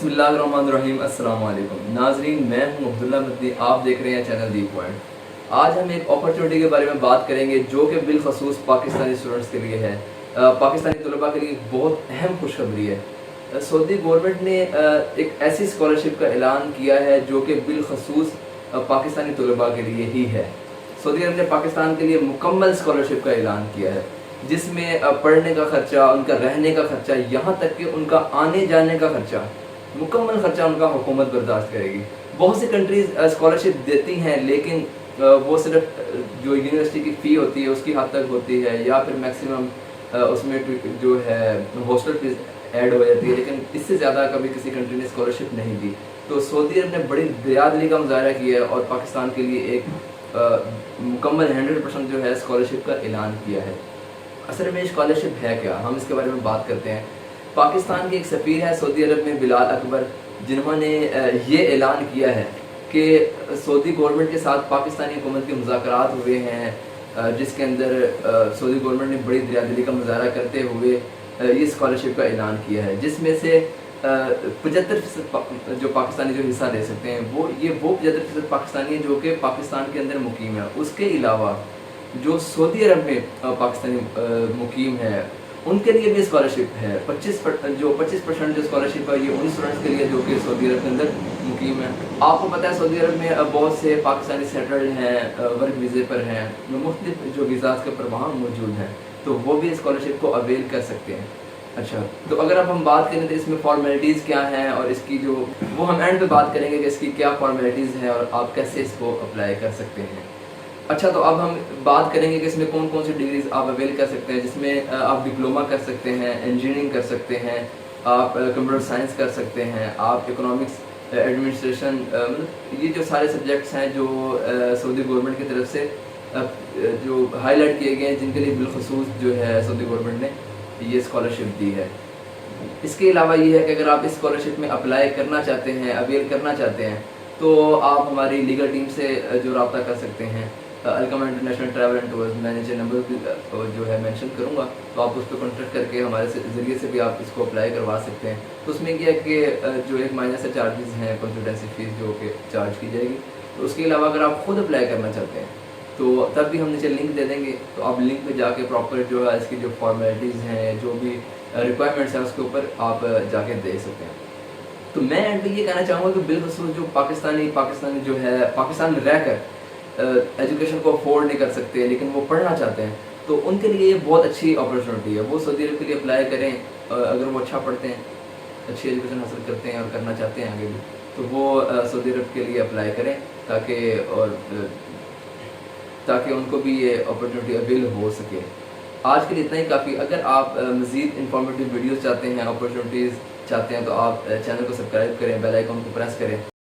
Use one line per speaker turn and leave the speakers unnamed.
बिस्मिल्लाहिर्रहमानिर्रहीम। अस्सलाम वालेकुम नाजरीन, मैं हूं अब्दुल्ला मदनी। आप देख रहे हैं चैनल दी पॉइंट। आज हम एक अपॉर्चुनिटी के बारे में बात करेंगे जो कि बिलखसूस पाकिस्तानी स्टूडेंट्स के लिए है, पाकिस्तानी तलबा के लिए बहुत अहम खुशखबरी है। सऊदी गवर्नमेंट ने एक ऐसी स्कॉलरशिप का ऐलान किया है जो कि बिलखसूस पाकिस्तानी तलबा के लिए ही है। सऊदी अरब ने पाकिस्तान के लिए मुकम्मल स्कॉलरशिप का ऐलान किया है, जिसमें पढ़ने का खर्चा, उनका रहने का खर्चा, यहाँ तक कि उनका आने जाने का खर्चा, मुकम्मल खर्चा उनका हुकूमत बर्दाश्त करेगी। बहुत सी कंट्रीज़ स्कॉलरशिप देती हैं, लेकिन वो सिर्फ जो यूनिवर्सिटी की फ़ी होती है उसकी हद तक होती है, या फिर मैक्सिमम उसमें जो है हॉस्टल फीस ऐड हो जाती है, लेकिन इससे ज़्यादा कभी किसी कंट्री ने स्कॉलरशिप नहीं दी। तो सऊदी अरब ने बड़ी बिरादरी का मुजाहरा किया है और पाकिस्तान के लिए एक मुकम्मल 100% जो है स्कॉलरशिप का ऐलान किया है। असल में स्कॉलरशिप है क्या, हम इसके बारे में बात करते हैं। पाकिस्तान के एक सफ़ीर है सऊदी अरब में, बिलाल अकबर, जिन्होंने ये ऐलान किया है कि सऊदी गवर्नमेंट के साथ पाकिस्तानी हुकूमत के मुज़ाकरात हुए हैं, जिसके अंदर सऊदी गवर्नमेंट ने बड़ी दरियादिली का मुजाहरा करते हुए ये स्कॉलरशिप का ऐलान किया है, जिसमें से 75% जो पाकिस्तानी जो हिस्सा ले सकते हैं वो 75% पाकिस्तानी हैं जो कि पाकिस्तान के अंदर मुकीम है। उसके अलावा जो सऊदी अरब में पाकिस्तानी मुकीम है उनके लिए भी स्कॉलरशिप है। 25% जो स्कॉलरशिप है ये उन स्टूडेंट्स के लिए जो कि सऊदी अरब के अंदर मुकीम है। आपको पता है सऊदी अरब में बहुत से पाकिस्तानी सेटल्ड हैं, वर्क वीज़े पर हैं, मुख्तलिफ जो वीज़ाज़ के पर वहाँ मौजूद हैं, तो वो भी स्कॉलरशिप को अवेल कर सकते हैं। अच्छा, तो अगर अब हम बात करें तो इसमें फॉर्मेलिटीज़ क्या हैं और इसकी जो वो हम एंड पे बात करेंगे कि इसकी क्या फॉर्मेलिटीज़ हैं और आप कैसे इसको अप्लाई कर सकते हैं। अच्छा, तो अब हम बात करेंगे कि इसमें कौन कौन सी डिग्रीज़ आप अवेल कर सकते हैं, जिसमें आप डिप्लोमा कर सकते हैं, इंजीनियरिंग कर सकते हैं, आप कंप्यूटर साइंस कर सकते हैं, आप इकोनॉमिक्स, एडमिनिस्ट्रेशन, मतलब ये जो सारे सब्जेक्ट्स हैं जो सऊदी गवर्नमेंट की तरफ से जो हाईलाइट किए गए हैं, जिनके लिए बिलखसूस जो है सऊदी गवर्नमेंट ने ये स्कॉलरशिप दी है। इसके अलावा ये है कि अगर आप इस स्कॉलरशिप में अप्लाई करना चाहते हैं, अवेल करना चाहते हैं, तो आप हमारी लीगल टीम से जो रब्ता कर सकते हैं। अलकम international travel and tourism manager number भी जो है मेंशन करूँगा, तो आप उस पर कॉन्टेक्ट करके हमारे ज़रिए से भी आप इसको अप्लाई करवा सकते हैं। तो उसमें यह है कि जो एक माइनस से चार्जेस हैं, कंसल्टेंसी फ़ीस जो कि चार्ज की जाएगी। तो उसके अलावा अगर आप खुद अप्लाई करना चाहते हैं तो तब भी हम नीचे लिंक दे देंगे, तो आप लिंक पे जाके प्रॉपर जो है इसकी जो फॉर्मेलिटीज़ हैं, जो भी रिक्वायरमेंट्स हैं, उसके ऊपर आप जाके दे सकते हैं। तो मैं एंड पे ये कहना चाहूँगा कि बिलखसूस जो पाकिस्तानी जो है पाकिस्तान में रह कर एजुकेशन को अफोर्ड नहीं कर सकते लेकिन वो पढ़ना चाहते हैं, तो उनके लिए ये बहुत अच्छी अपॉर्चुनिटी है। वो सऊदी अरब के लिए अप्लाई करें, अगर वो अच्छा पढ़ते हैं, अच्छी एजुकेशन हासिल करते हैं और करना चाहते हैं आगे भी, तो वो सऊदी अरब के लिए अप्लाई करें ताकि उनको भी ये अपॉर्चुनिटी अवेल हो सके। आज के लिए इतना ही काफ़ी। अगर आप मज़ीद इंफॉर्मेटिव वीडियोज़ चाहते हैं, अपॉर्चुनिटीज़ चाहते हैं, तो आप चैनल को सब्सक्राइब करें, बेल आइकन को प्रेस करें।